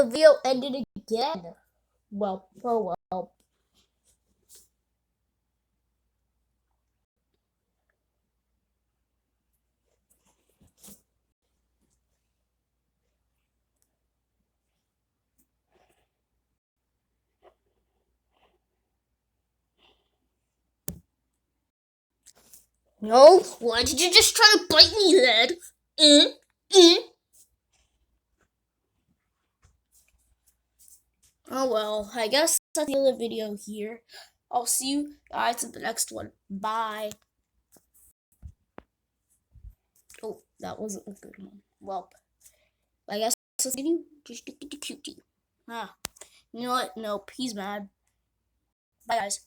the video ended again. Well, oh well. No, why did you just try to bite me, lad? Oh well, I guess that's the end of the video here. I'll see you guys in the next one. Bye. Oh, that wasn't a good one. Well, I guess let's give you just the cutie. You know what? Nope, he's mad. Bye, guys.